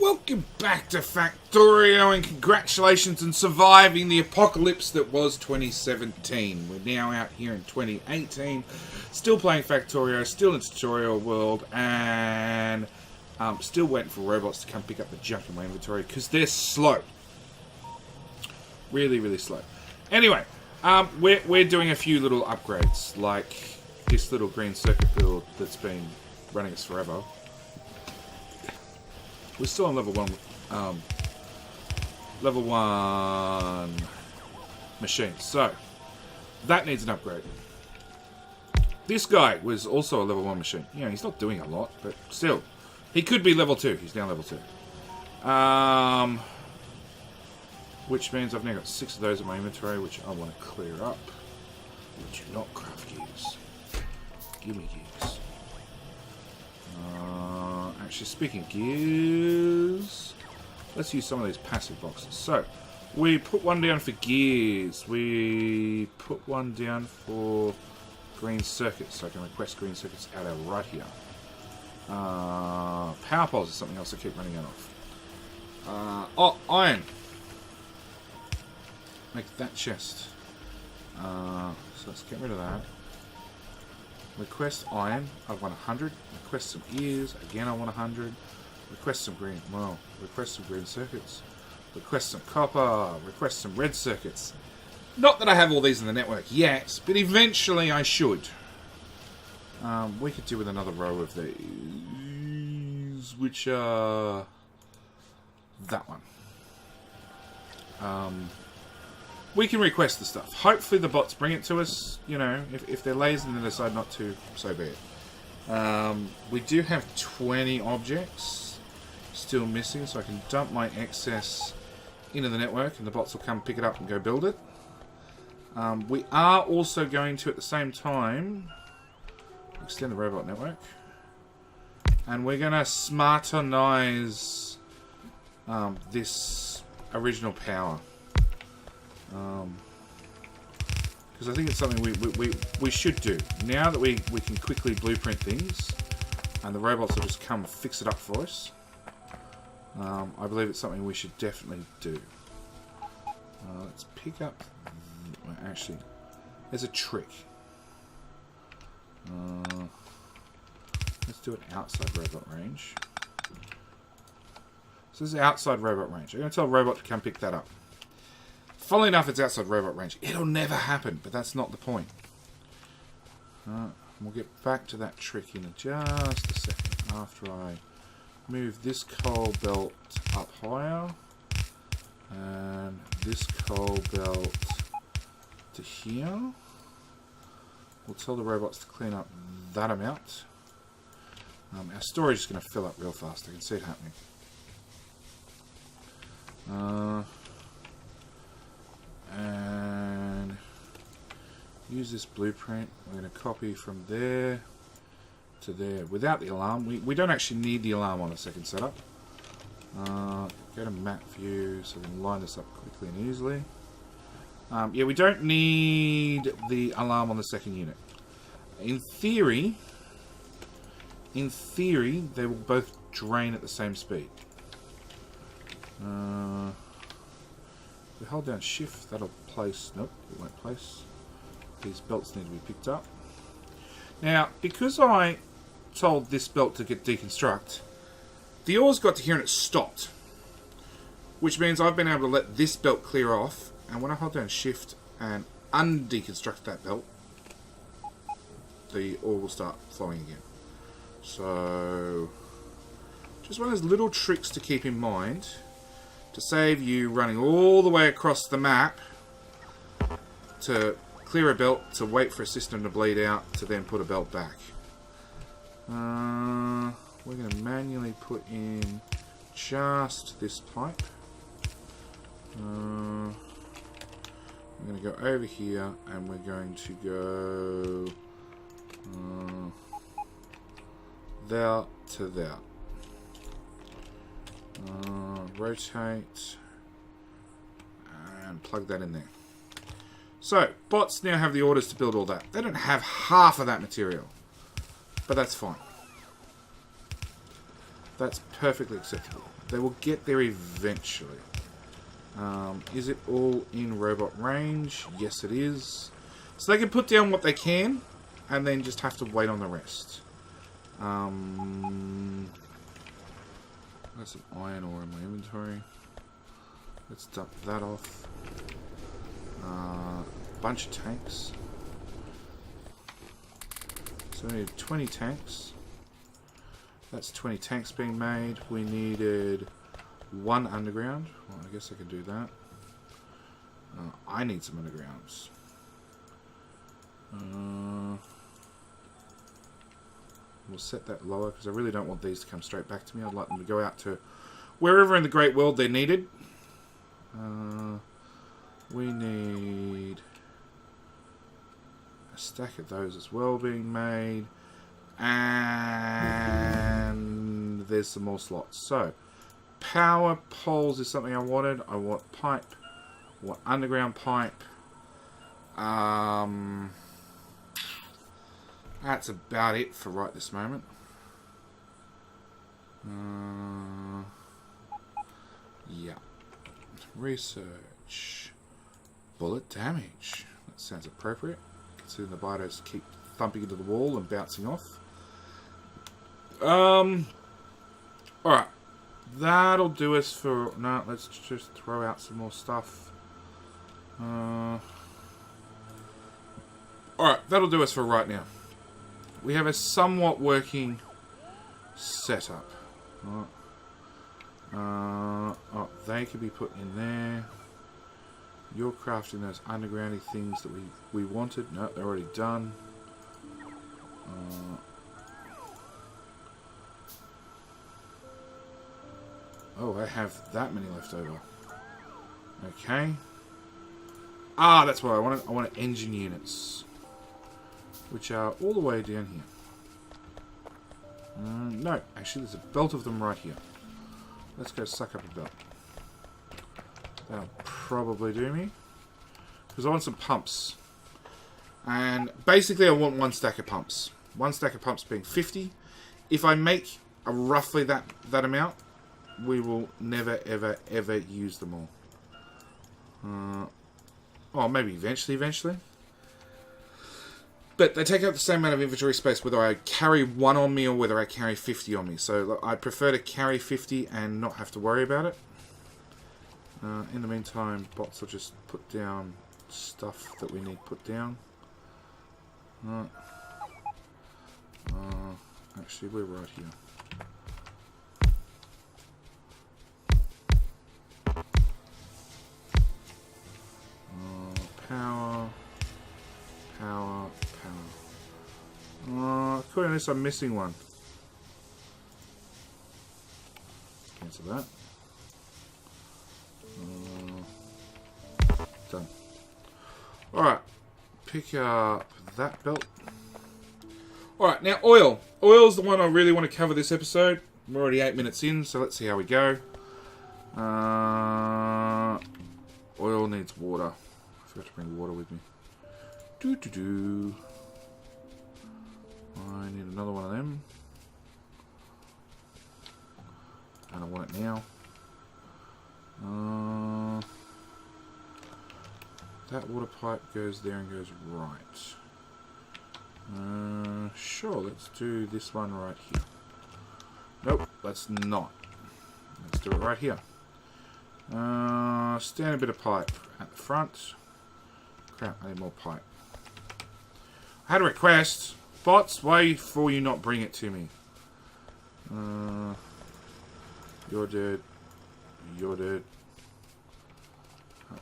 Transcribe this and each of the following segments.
Welcome back to Factorio, and congratulations on surviving the apocalypse that was 2017. We're now out here in 2018, still playing Factorio, still in tutorial world, and still waiting for robots to come pick up the junk in my inventory, because they're slow. Really, really slow. Anyway, we're doing a few little upgrades, like this little green circuit build that's been running us forever. We're still on level 1 machine, so that needs an upgrade. This guy was also a level 1 machine. Yeah, he's not doing a lot, but still, he could be level 2. He's now level 2. Which means I've now got 6 of those in my inventory, which I want to clear up. Would you not craft gears? Give me gears. Actually, speaking of gears, let's use some of these passive boxes. So, we put one down for gears. We put one down for green circuits, so I can request green circuits out of right here. Power poles is something else I keep running out of. Oh, iron. Make that chest. So let's get rid of that. Request iron, I want 100. Request some gears, again I want 100. Request some green, well, request some green circuits. Request some copper, request some red circuits. Not that I have all these in the network yet, but eventually I should. We could do with another row of these, which are that one. We can request the stuff. Hopefully the bots bring it to us. You know, if they're lazy and they decide not to, so be it. We do have 20 objects still missing, so I can dump my excess into the network and the bots will come pick it up and go build it. We are also going to, at the same time, extend the robot network. And we're going to smartonize this original power. Because I think it's something we should do. Now that we can quickly blueprint things, and the robots will just come fix it up for us, I believe it's something we should definitely do. Let's pick up... Actually, there's a trick. Let's do it outside robot range. So this is outside robot range. I'm going to tell a robot to come pick that up. Funnily enough, it's outside robot range. It'll never happen, but that's not the point. We'll get back to that trick in just a second. After I move this coal belt up higher, and this coal belt to here, we'll tell the robots to clean up that amount. Our storage is going to fill up real fast. I can see it happening. And use this blueprint. We're going to copy from there to there without the alarm. We don't actually need the alarm on the second setup. Go to map view so we can line this up quickly and easily. Yeah, we don't need the alarm on the second unit. In theory, they will both drain at the same speed. If we hold down shift, that'll place... Nope, it won't place. These belts need to be picked up. Now, because I told this belt to get deconstruct, the ore's got to here and it stopped. Which means I've been able to let this belt clear off, and when I hold down shift and undeconstruct that belt, the ore will start flowing again. So, just one of those little tricks to keep in mind to save you running all the way across the map to clear a belt, to wait for a system to bleed out, to then put a belt back. We're going to manually put in just this pipe. I'm going to go over here and we're going to go there to there. Rotate and plug that in there. So, bots now have the orders to build all that. They don't have half of that material, but that's fine. That's perfectly acceptable. They will get there eventually. Is it all in robot range? Yes, it is. So they can put down what they can, and then just have to wait on the rest. Got some iron ore in my inventory. Let's dump that off. Bunch of tanks. So we need 20 tanks. That's 20 tanks being made. We needed 1 underground. Well, I guess I can do that. I need some undergrounds. We'll set that lower because I really don't want these to come straight back to me. I'd like them to go out to wherever in the great world they're needed. We need a stack of those as well being made. And there's some more slots. So, power poles is something I wanted. I want pipe. I want underground pipe. That's about it for right this moment. Yeah. Research. Bullet damage. That sounds appropriate. Considering the bitos keep thumping into the wall and bouncing off. Alright. That'll do us for... No, let's just throw out some more stuff. Alright, that'll do us for right now. We have a somewhat working setup. Oh, they could be put in there. You're crafting those undergroundy things that we wanted. No, they're already done. Oh, I have that many left over. Okay. Ah, that's what I wanted. I wanted engine units, which are all the way down here. No, actually, there's a belt of them right here. Let's go suck up a belt. That'll probably do me. Because I want some pumps. And basically I want 1 stack of pumps. 1 stack of pumps being 50. If I make roughly that amount, we will never, ever, ever use them all. Oh, maybe eventually. But they take up the same amount of inventory space whether I carry 1 on me or whether I carry 50 on me. So I prefer to carry 50 and not have to worry about it. In the meantime, bots will just put down stuff that we need put down. Actually, we're right here. Power. According to this, I'm missing one. Cancel that. Done. Alright. Pick up that belt. Alright, now oil. Oil's the one I really want to cover this episode. We're already 8 minutes in, so let's see how we go. Oil needs water. I forgot to bring water with me. I need another one of them. And I want it now. That water pipe goes there and goes right. Sure, let's do this one right here. Nope, let's not. Let's do it right here. Standard bit of pipe at the front. Crap, I need more pipe. I had a request. Bots, why will you not bring it to me? You're dead. You're dead.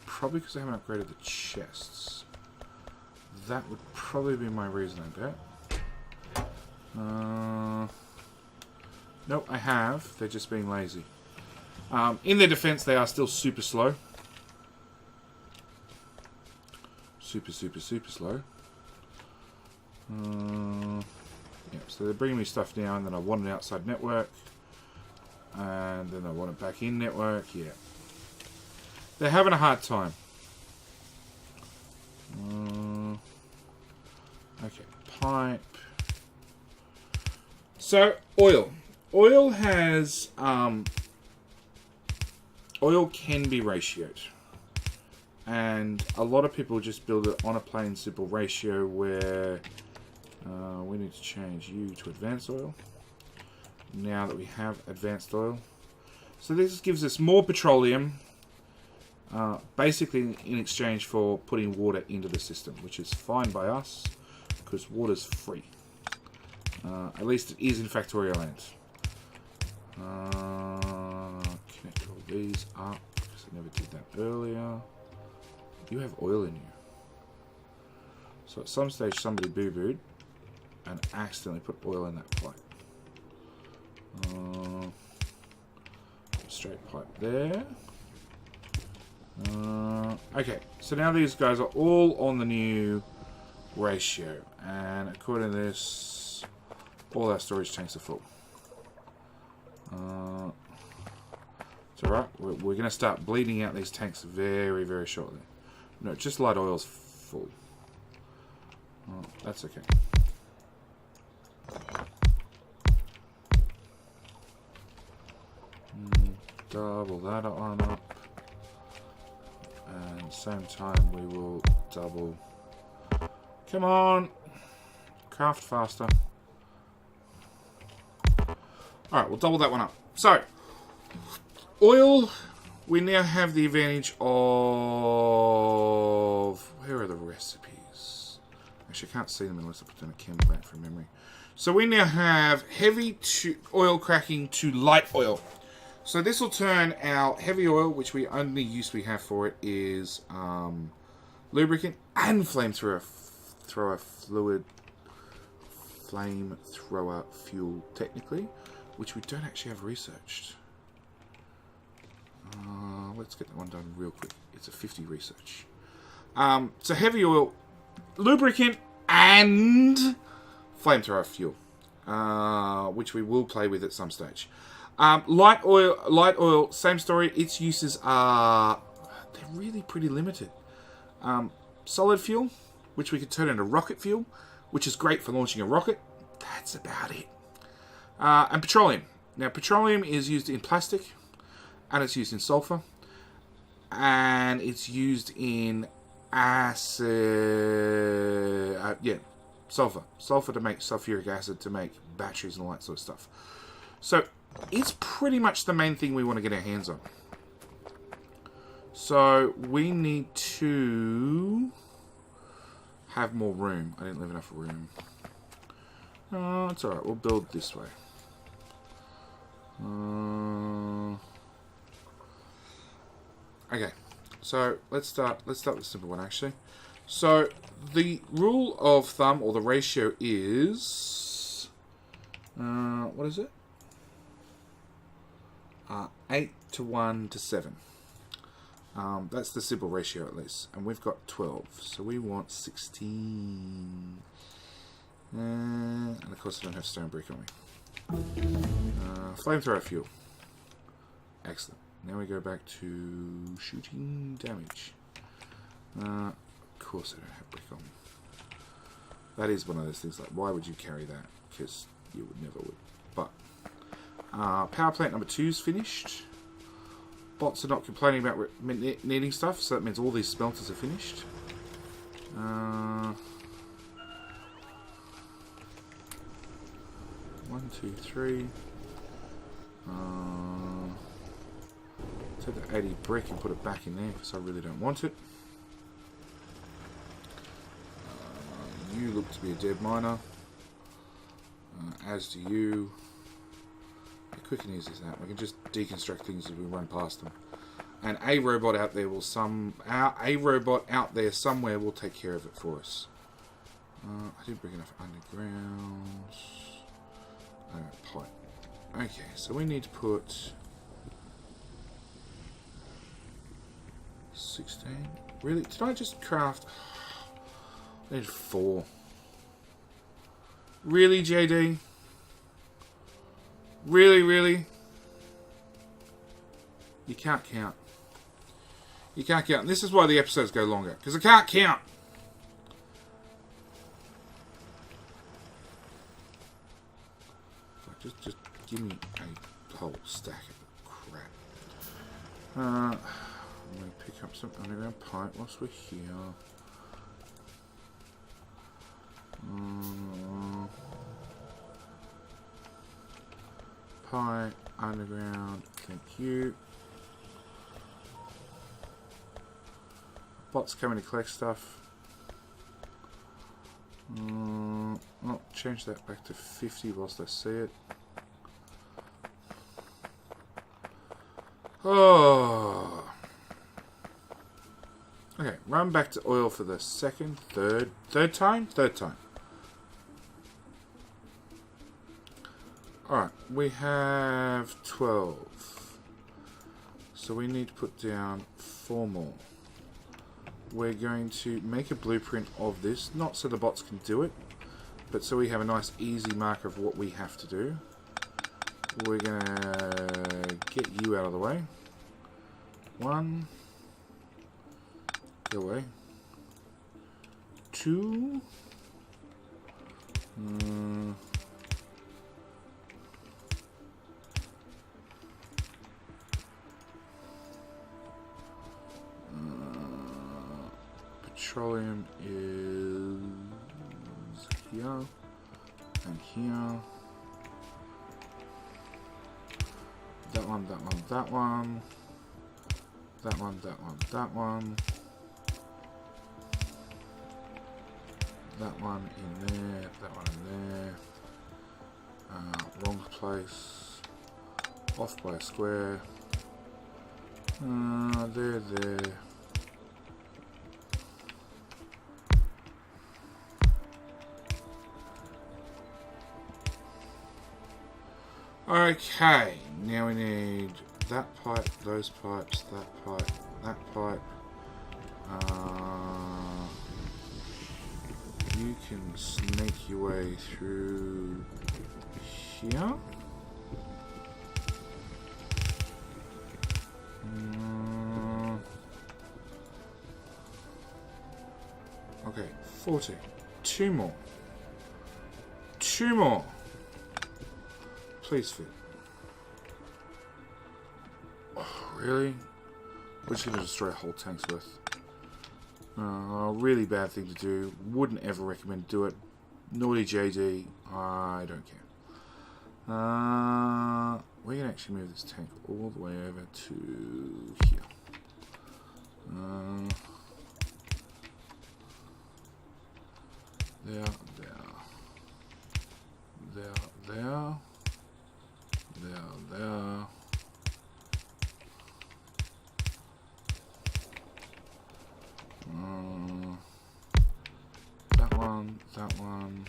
Probably because I haven't upgraded the chests. That would probably be my reason, I bet. Nope, I have. They're just being lazy. In their defense, they are still super slow. Super slow. Yep, so they're bringing me stuff down, then I want an outside network. And then I want it back in network, yeah. They're having a hard time. Okay, pipe. So, oil. oil has oil can be ratioed, and a lot of people just build it on a plain simple ratio where we need to change U to advanced oil now that we have advanced oil. So this gives us more petroleum, basically in exchange for putting water into the system, which is fine by us because water's free. At least it is in Factorio land. Connect all these up because I never did that earlier. You have oil in you. So at some stage somebody boo-booed and accidentally put oil in that pipe. Straight pipe there. Okay, so now these guys are all on the new ratio, and according to this, all our storage tanks are full. It's alright, we're going to start bleeding out these tanks very, very shortly. No, just light oil's full. That's okay. Double that on up. And at the same time we will double. Come on! Craft faster. Alright, we'll double that one up. So, oil, we now have the advantage of... Where are the recipes? Actually, I can't see them unless I put down a chem plant from memory. So we now have heavy oil cracking to light oil. So this will turn our heavy oil, which we only use we have for it is lubricant and flamethrower fuel, technically, which we don't actually have researched. Let's get that one done real quick. It's a 50 research. So heavy oil, lubricant, and flamethrower fuel, which we will play with at some stage. Light oil, same story. Its uses are, they're really pretty limited. Solid fuel, which we could turn into rocket fuel, which is great for launching a rocket. That's about it. And petroleum. Now, petroleum is used in plastic, and it's used in sulfur, and it's used in acid. Sulfur to make sulfuric acid to make batteries and all that sort of stuff. So it's pretty much the main thing we want to get our hands on. So we need to have more room. I didn't leave enough room. Oh, it's alright. We'll build this way. Okay. So let's start with the simple one actually. So the rule of thumb or the ratio is what is it? 8 to 1 to 7. That's the simple ratio at least. And we've got 12. So we want 16. And of course I don't have stone brick on me. Flamethrower fuel. Excellent. Now we go back to shooting damage. Of course I don't have brick on me. That is one of those things like, why would you carry that? Because you would never would. But power plant number 2 is finished. Bots are not complaining about needing stuff, so that means all these smelters are finished. 1, 2, 3. Take the 80 brick and put it back in there because I really don't want it. You look to be a dead miner, as do you. How quick and easy is that? We can just deconstruct things as we run past them. And a robot out there will somewhere will take care of it for us. I didn't bring enough underground. Pipe. Okay, so we need to put 16. Really? Did I just craft? I need 4. Really, JD? Really? You can't count. You can't count. And this is why the episodes go longer. Because I can't count. give me a whole stack of crap. I'm going to pick up some underground pipe whilst we're here. Pipe, underground, thank you. Bots coming to collect stuff. I'll change that back to 50 whilst I see it. Oh. Okay, run back to oil for the third time? Third time. Alright, we have 12. So we need to put down 4 more. We're going to make a blueprint of this, not so the bots can do it, but so we have a nice easy marker of what we have to do. We're going to get you out of the way. 1. Go away. 2. Petroleum is here and here. That one, that one, that one. That one, that one, that one. That one in there, that one in there. Wrong place. Off by a square. There. Okay, now we need that pipe, those pipes, that pipe, that pipe. You can snake your way through here. Okay, 40. 2 more. 2 more. Please fit. Oh, really? We're just going to destroy a whole tank's worth. Really bad thing to do. Wouldn't ever recommend do it. Naughty JD. I don't care. We can actually move this tank all the way over to here. There. That one.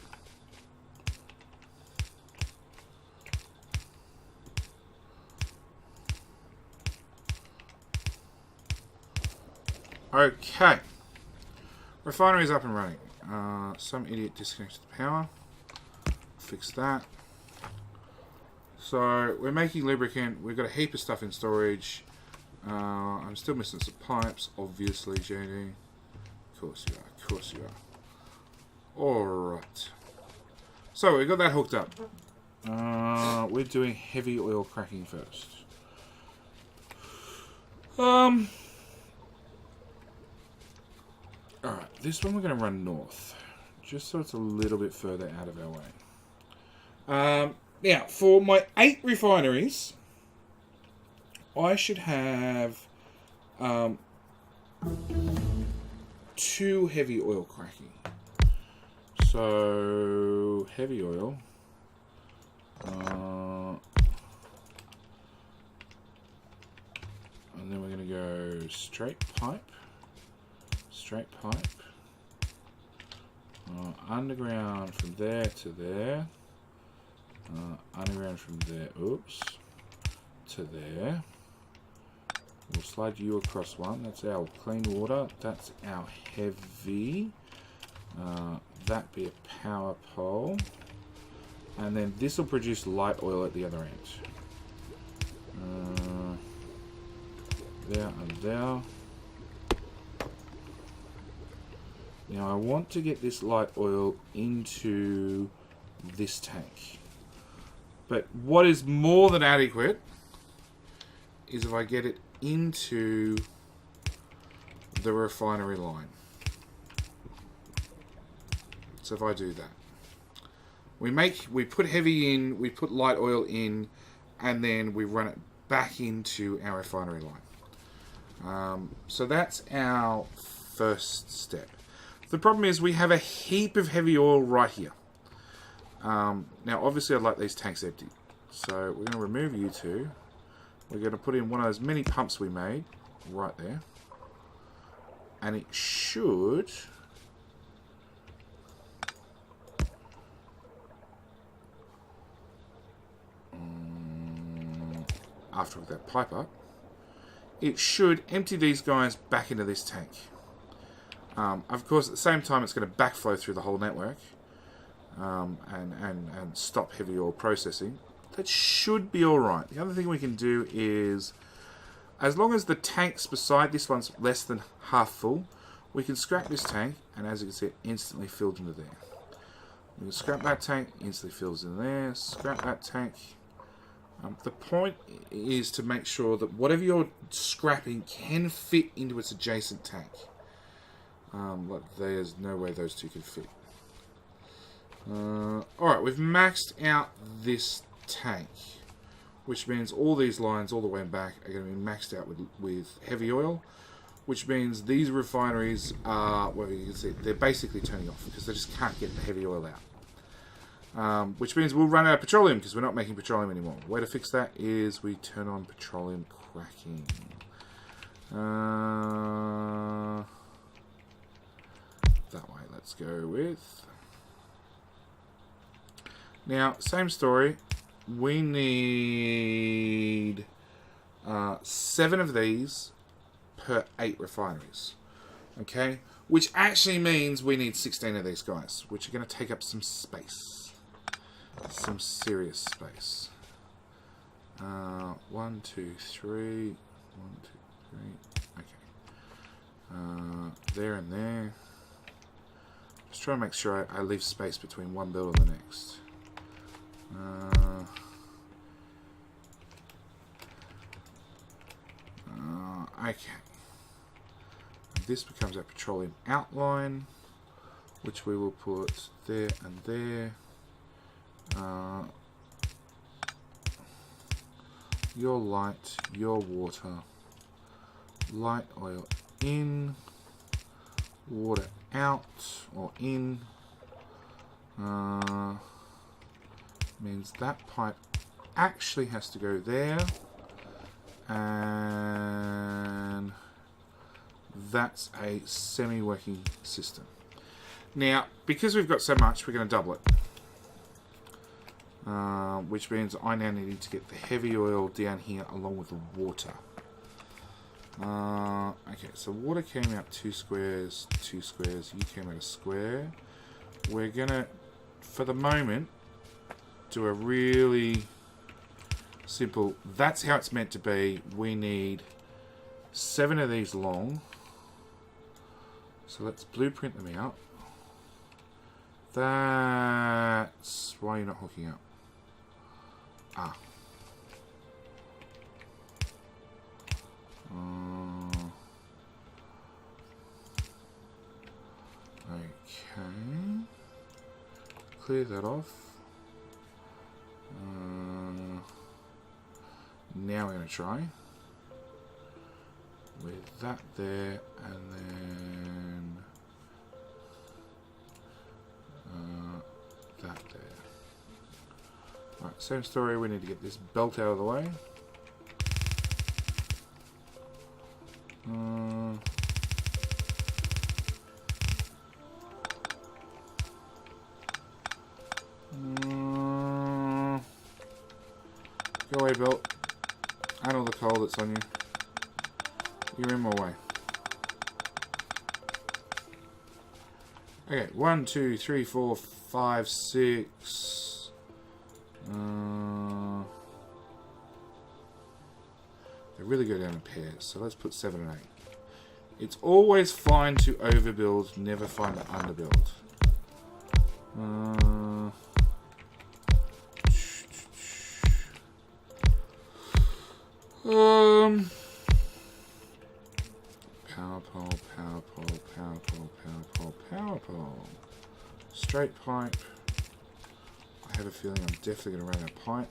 Okay. Refinery's up and running. Some idiot disconnected the power. Fix that. So, we're making lubricant. We've got a heap of stuff in storage. I'm still missing some pipes, obviously, JD. Of course you are. Of course you are. Alright. So, we got that hooked up. We're doing heavy oil cracking first. Alright, this one we're going to run north. Just so it's a little bit further out of our way. Now, for my 8 refineries, I should have 2 heavy oil cracking. So, heavy oil. And then we're going to go straight pipe. Straight pipe. Underground from there to there. Underground from there, oops, to there. We'll slide you across one. That's our clean water. That's our heavy. That be a power pole. And then this will produce light oil at the other end. There and there. Now I want to get this light oil into this tank. But what is more than adequate is if I get it into the refinery line. So if I do that, we put heavy in, we put light oil in, and then we run it back into our refinery line. So that's our first step. The problem is we have a heap of heavy oil right here. Now obviously I'd like these tanks empty. So we're going to remove you two. We're going to put in one of those mini pumps we made right there. And it should... after we hook that pipe up, it should empty these guys back into this tank. Of course, at the same time, it's going to backflow through the whole network and stop heavy oil processing. That should be alright. The other thing we can do is, as long as the tanks beside this one's less than half full, we can scrap this tank, and as you can see, it instantly filled into there. We can scrap that tank, instantly fills in there, scrap that tank. The point is to make sure that whatever you're scrapping can fit into its adjacent tank. Like there's no way those two can fit. Alright, we've maxed out this tank, which means all these lines all the way back are going to be maxed out with heavy oil, which means these refineries are, well, you can see, they're basically turning off because they just can't get the heavy oil out. Which means we'll run out of petroleum because we're not making petroleum anymore. The way to fix that is we turn on petroleum cracking. That way, let's go with. Now, same story. We need 7 of these per 8 refineries. Okay? Which actually means we need 16 of these guys, which are going to take up some space. Some serious space. 1, 2, 3. 1, 2, 3. Okay. There and there. Just trying to make sure I leave space between one build and the next. Okay. This becomes our petroleum outline, which we will put there and there. Your light, your water, light oil in, water out or in, means that pipe actually has to go there, and that's a semi-working system. Now, because we've got so much, we're going to double it. Which means I now need to get the heavy oil down here along with the water. Okay, so water came out 2 squares, 2 squares, you came out a square. We're gonna, for the moment, do a really simple, that's how it's meant to be. We need 7 of these long. So let's blueprint them out. That's why you're not hooking up. Ah. Okay. Clear that off. Now we're going to try with that there, and then that there. Right, same story, we need to get this belt out of the way. Go away, belt. And all the coal that's on you. You're in my way. Okay, 1, 2, 3, 4, 5, 6. They really go down in pairs, so let's put 7 and 8. It's always fine to overbuild, never fine to underbuild. Power pole, power pole, power pole, power pole, power pole. Straight pipe. I have a feeling I'm definitely going to run a pipe.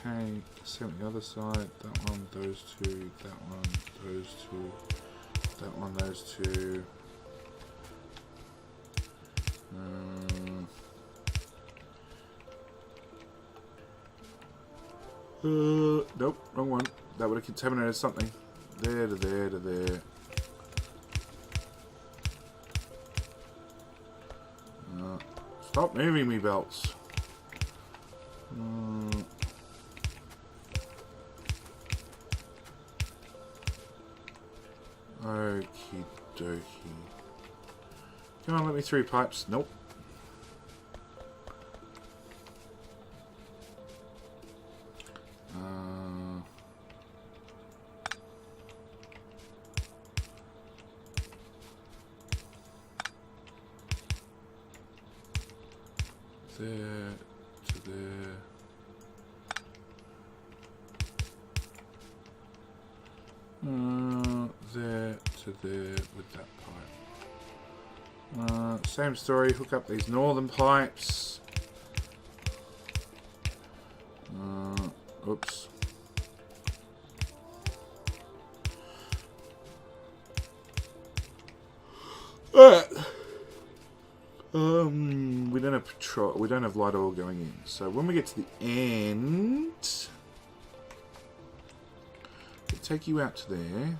Okay, same on the other side. That one, those two, that one, those two, that one, those two. Nope, wrong one. That would have contaminated something. There to there to there. Stop moving me, belts. Okie dokie. Come on, let me through pipes. Nope. There to there. There to there with that pipe. Same story, hook up these northern pipes. Oops. We don't have petrol. We don't have light oil going in. So when we get to the end, we'll take you out to there,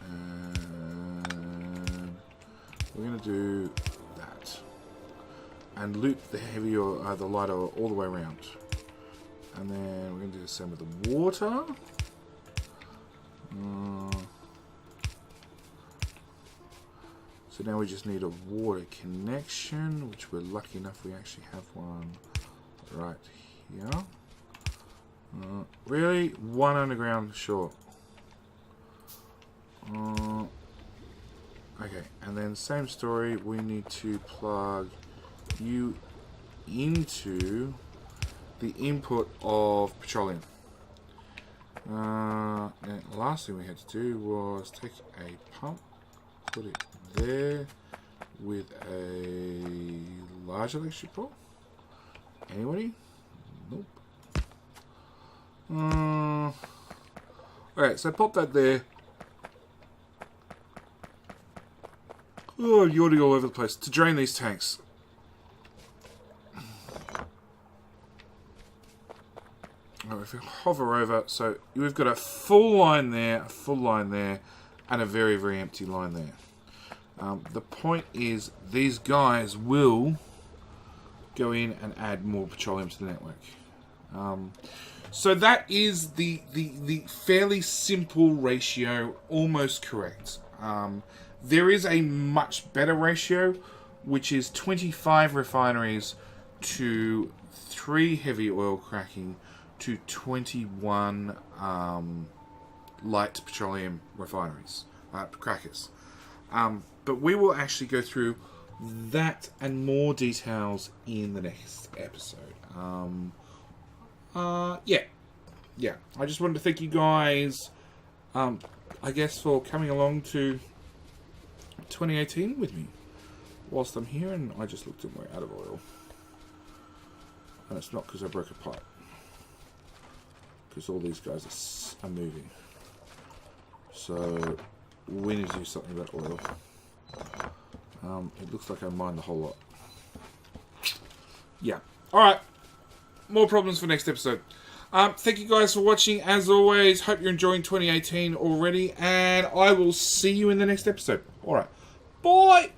and we're going to do that, and loop the heavy oil, the light oil, all the way around, and then we're going to do the same with the water. So now we just need a water connection, which we're lucky enough we actually have one right here. Really? One underground short. Okay, and then same story, we need to plug you into the input of petroleum. And the last thing we had to do was take a pump, put it there with a large electric pole. Anybody? Nope. Alright, so pop that there. Oh, yawning all over the place to drain these tanks. Alright, if we hover over, so we've got a full line there, and a very, very empty line there. The point is, these guys will go in and add more petroleum to the network. So that is the fairly simple ratio, almost correct. There is a much better ratio, which is 25 refineries to 3 heavy oil cracking to 21 light petroleum refineries, crackers. But we will actually go through that and more details in the next episode. Yeah. I just wanted to thank you guys, I guess, for coming along to 2018 with me whilst I'm here, and I just looked and we're out of oil. And it's not because I broke a pipe, because all these guys are moving. So we need to do something about oil. It looks like I mined the whole lot. Yeah. Alright. More problems for next episode. Thank you guys for watching. As always, hope you're enjoying 2018 already. And I will see you in the next episode. Alright. Bye!